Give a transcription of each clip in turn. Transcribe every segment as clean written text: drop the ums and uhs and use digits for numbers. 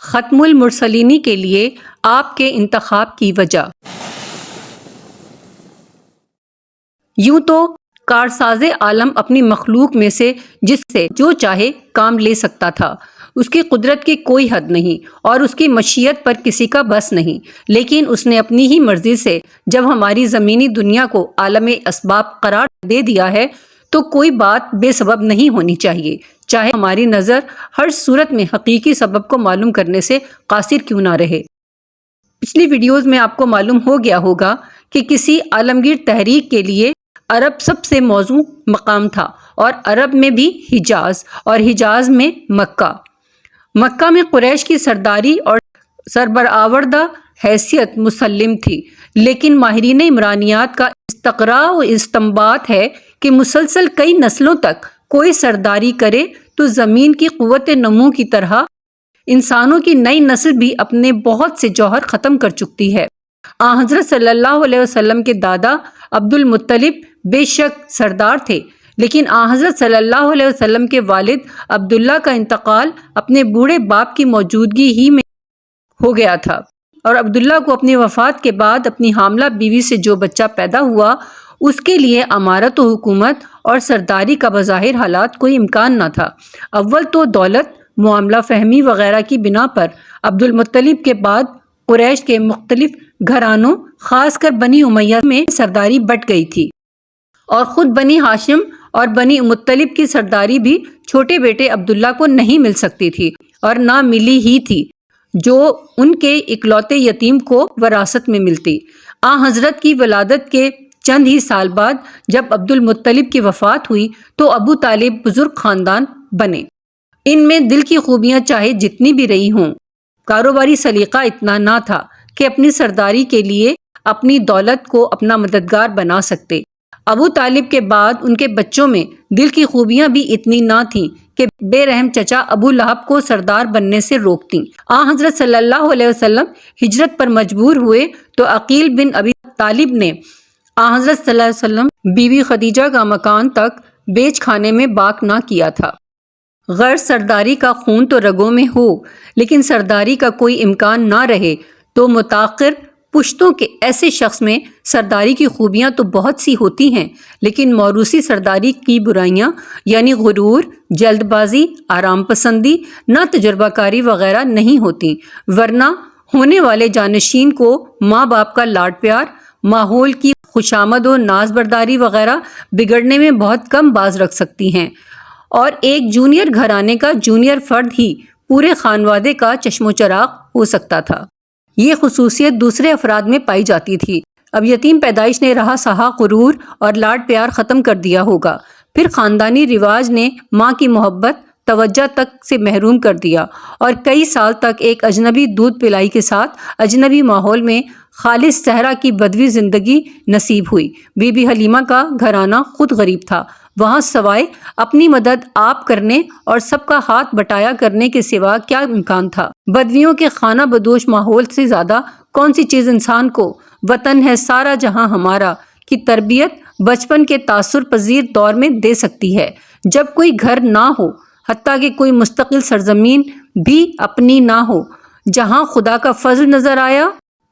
ختم المرسلینی کے لیے آپ کے انتخاب کی وجہ۔ یوں تو کارساز عالم اپنی مخلوق میں سے جس سے جو چاہے کام لے سکتا تھا، اس کی قدرت کی کوئی حد نہیں اور اس کی مشیت پر کسی کا بس نہیں، لیکن اس نے اپنی ہی مرضی سے جب ہماری زمینی دنیا کو عالم اسباب قرار دے دیا ہے تو کوئی بات بے سبب نہیں ہونی چاہیے، چاہے ہماری نظر ہر صورت میں حقیقی سبب کو معلوم کرنے سے قاصر کیوں نہ رہے۔ پچھلی ویڈیوز میں آپ کو معلوم ہو گیا ہوگا کہ کسی عالمگیر تحریک کے لیے عرب سب سے موزوں مقام تھا، اور عرب میں بھی حجاز اور حجاز میں مکہ۔ مکہ میں قریش کی سرداری اور سربرآوردہ حیثیت مسلم تھی، لیکن ماہرین عمرانیات کا استقراء و استنباط ہے کہ مسلسل کئی نسلوں تک کوئی سرداری کرے تو زمین کی قوت نمو کی طرح انسانوں کی نئی نسل بھی اپنے بہت سے جوہر ختم کر چکتی ہے۔ حضرت صلی اللہ علیہ وسلم کے دادا عبد المطلب بے شک سردار تھے، لیکن حضرت صلی اللہ علیہ وسلم کے والد عبداللہ کا انتقال اپنے بوڑھے باپ کی موجودگی ہی میں ہو گیا تھا، اور عبداللہ کو اپنی وفات کے بعد اپنی حاملہ بیوی سے جو بچہ پیدا ہوا اس کے لیے امارت و حکومت اور سرداری کا بظاہر حالات کوئی امکان نہ تھا۔ اول تو دولت، معاملہ فہمی وغیرہ کی بنا پر عبد المطلب کے بعد قریش کے مختلف گھرانوں خاص کر بنی امیہ میں سرداری بٹ گئی تھی، اور خود بنی ہاشم اور بنی مطلب کی سرداری بھی چھوٹے بیٹے عبداللہ کو نہیں مل سکتی تھی، اور نہ ملی ہی تھی جو ان کے اکلوتے یتیم کو وراثت میں ملتی۔ حضرت کی ولادت کے چند ہی سال بعد جب عبد المطلب کی وفات ہوئی تو ابو طالب بزرگ خاندان بنے۔ ان میں دل کی خوبیاں چاہے جتنی بھی رہی ہوں، کاروباری سلیقہ اتنا نہ تھا کہ اپنی سرداری کے لیے اپنی دولت کو اپنا مددگار بنا سکتے۔ ابو طالب کے بعد ان کے بچوں میں دل کی خوبیاں بھی اتنی نہ تھیں کہ بے رحم چچا ابو لہب کو سردار بننے سے روکتیں۔ حضرت صلی اللہ علیہ وسلم ہجرت پر مجبور ہوئے تو عقیل بن ابی طالب نے حضرت صلی اللہ علیہ وسلم بیوی خدیجہ کا مکان تک بیچ کھانے میں باک نہ کیا تھا۔ غرض سرداری کا خون تو رگوں میں ہو، لیکن سرداری کا کوئی امکان نہ رہے تو متاخر پشتوں کے ایسے شخص میں سرداری کی خوبیاں تو بہت سی ہوتی ہیں، لیکن موروثی سرداری کی برائیاں یعنی غرور، جلد بازی، آرام پسندی، نہ تجربہ کاری وغیرہ نہیں ہوتی، ورنہ ہونے والے جانشین کو ماں باپ کا لاڈ پیار، ماحول کی خوشامد و ناز برداری وغیرہ بگڑنے میں بہت کم باز رکھ سکتی ہیں، اور ایک جونیئر گھرانے کا جونیئر فرد ہی پورے خانوادے کا چشم و چراغ ہو سکتا تھا۔ یہ خصوصیت دوسرے افراد میں پائی جاتی تھی۔ اب یتیم پیدائش نے رہا سہا غرور اور لاڈ پیار ختم کر دیا ہوگا، پھر خاندانی رواج نے ماں کی محبت، توجہ تک سے محروم کر دیا، اور کئی سال تک ایک اجنبی دودھ پلائی کے ساتھ اجنبی ماحول میں خالص صحرا کی بدوی زندگی نصیب ہوئی۔ بی بی حلیمہ کا گھرانہ خود غریب تھا، وہاں سوائے اپنی مدد آپ کرنے اور سب کا ہاتھ بٹایا کرنے کے سوا کیا امکان تھا؟ بدویوں کے خانہ بدوش ماحول سے زیادہ کون سی چیز انسان کو وطن ہے سارا جہاں ہمارا کی تربیت بچپن کے تاثر پذیر دور میں دے سکتی ہے، جب کوئی گھر نہ ہو، حتیٰ کہ کوئی مستقل سرزمین بھی اپنی نہ ہو، جہاں خدا کا فضل نظر آیا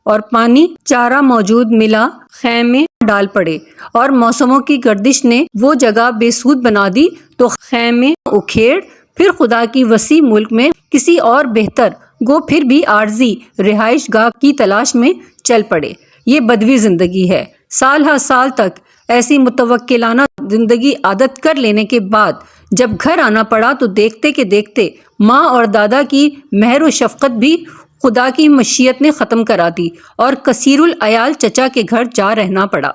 اور پانی چارہ موجود ملا، خیمے ڈال پڑے، اور موسموں کی گردش نے وہ جگہ بے سود بنا دی تو خیمے اکھیڑ پھر خدا کی وسیع ملک میں کسی اور بہتر گو پھر بھی عارضی رہائش گاہ کی تلاش میں چل پڑے۔ یہ بدوی زندگی ہے۔ سال ہر سال تک ایسی متوکلانہ زندگی عادت کر لینے کے بعد جب گھر آنا پڑا تو دیکھتے کہ دیکھتے ماں اور دادا کی مہر و شفقت بھی خدا کی مشیت نے ختم کرا دی، اور کثیر العیال چچا کے گھر جا رہنا پڑا۔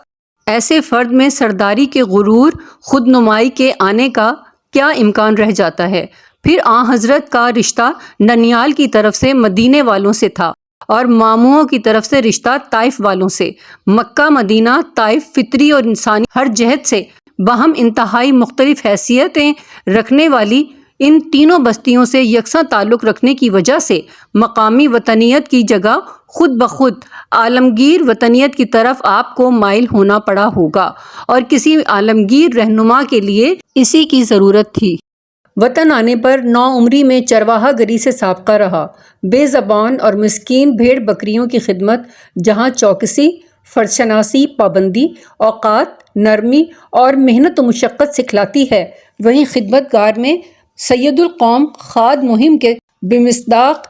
ایسے فرد میں سرداری کے غرور، خود نمائی کے آنے کا کیا امکان رہ جاتا ہے؟ پھر حضرت کا رشتہ ننیال کی طرف سے مدینے والوں سے تھا، اور ماموں کی طرف سے رشتہ طائف والوں سے۔ مکہ، مدینہ، طائف فطری اور انسانی ہر جہت سے باہم انتہائی مختلف حیثیتیں رکھنے والی ان تینوں بستیوں سے یکساں تعلق رکھنے کی وجہ سے مقامی وطنیت کی جگہ خود بخود عالمگیر وطنیت کی طرف آپ کو مائل ہونا پڑا ہوگا، اور کسی عالمگیر رہنما کے لیے اسی کی ضرورت تھی۔ وطن آنے پر 9 عمری میں چرواہا گری سے سابقہ رہا، بے زبان اور مسکین بھیڑ بکریوں کی خدمت، جہاں چوکسی، فرض شناسی، پابندی، اوقات، نرمی اور محنت و مشقت سکھلاتی ہے، وہیں خدمت گار میں سید القوم خاد مہم کے بمصداق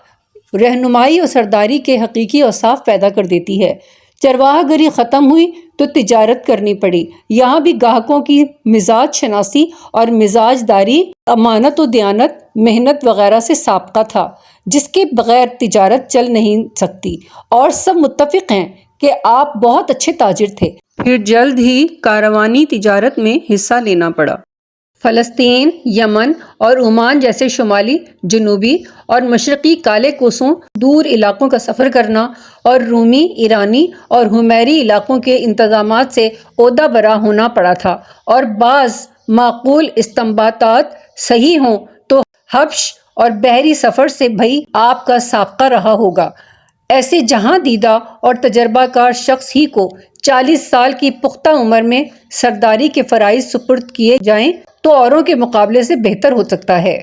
رہنمائی اور سرداری کے حقیقی اوصاف پیدا کر دیتی ہے۔ چرواہا گری ختم ہوئی تو تجارت کرنی پڑی۔ یہاں بھی گاہکوں کی مزاج شناسی اور مزاج داری، امانت و دیانت، محنت وغیرہ سے سابقہ تھا، جس کے بغیر تجارت چل نہیں سکتی، اور سب متفق ہیں کہ آپ بہت اچھے تاجر تھے۔ پھر جلد ہی کاروانی تجارت میں حصہ لینا پڑا۔ فلسطین، یمن اور عمان جیسے شمالی، جنوبی اور مشرقی کالے کوسوں دور علاقوں کا سفر کرنا، اور رومی، ایرانی اور حمیری علاقوں کے انتظامات سے عہدہ برا ہونا پڑا تھا، اور بعض معقول استنباطات صحیح ہوں تو حبش اور بحری سفر سے بھی آپ کا سابقہ رہا ہوگا۔ ایسے جہاں دیدہ اور تجربہ کار شخص ہی کو 40 سال کی پختہ عمر میں سرداری کے فرائض سپرد کیے جائیں تو اوروں کے مقابلے سے بہتر ہو سکتا ہے۔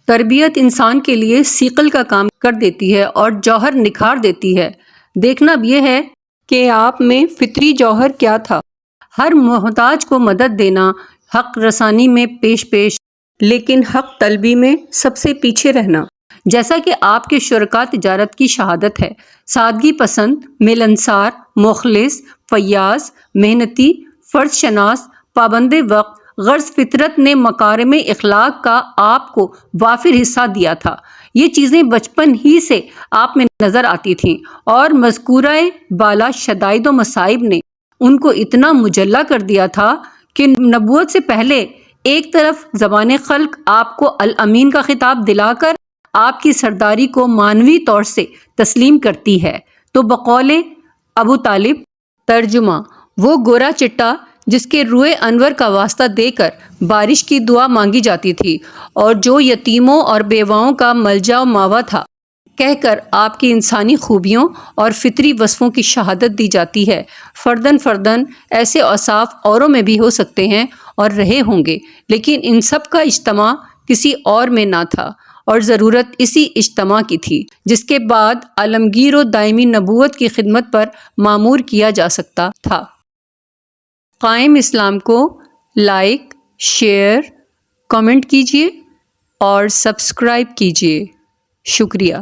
تربیت انسان کے لیے سیقل کا کام کر دیتی ہے اور جوہر نکھار دیتی ہے۔ دیکھنا اب یہ ہے کہ آپ میں فطری جوہر کیا تھا۔ ہر محتاج کو مدد دینا، حق رسانی میں پیش، لیکن حق طلبی میں سب سے پیچھے رہنا، جیسا کہ آپ کے شرکاء تجارت کی شہادت ہے۔ سادگی پسند، ملنسار، مخلص، فیاض، محنتی، فرض شناس، پابند وقت، غرض فطرت نے مکارم اخلاق کا آپ کو وافر حصہ دیا تھا۔ یہ چیزیں بچپن ہی سے آپ میں نظر آتی تھیں، اور مذکورہ بالا شدائد و مصائب نے ان کو اتنا مجلہ کر دیا تھا کہ نبوت سے پہلے ایک طرف زبان خلق آپ کو الامین کا خطاب دلا کر آپ کی سرداری کو معنوی طور سے تسلیم کرتی ہے، تو بقول ابو طالب ترجمہ وہ گورا چٹا جس کے روئے انور کا واسطہ دے کر بارش کی دعا مانگی جاتی تھی، اور جو یتیموں اور بیواؤں کا ملجا و ماوا تھا، کہہ کر آپ کی انسانی خوبیوں اور فطری وصفوں کی شہادت دی جاتی ہے۔ فرداً ایسے اوصاف اوروں میں بھی ہو سکتے ہیں اور رہے ہوں گے، لیکن ان سب کا اجتماع کسی اور میں نہ تھا، اور ضرورت اسی اجتماع کی تھی، جس کے بعد عالمگیر و دائمی نبوت کی خدمت پر مامور کیا جا سکتا تھا۔ قائم اسلام کو لائک، شیئر، کامنٹ کیجیے اور سبسکرائب کیجیے۔ شکریہ۔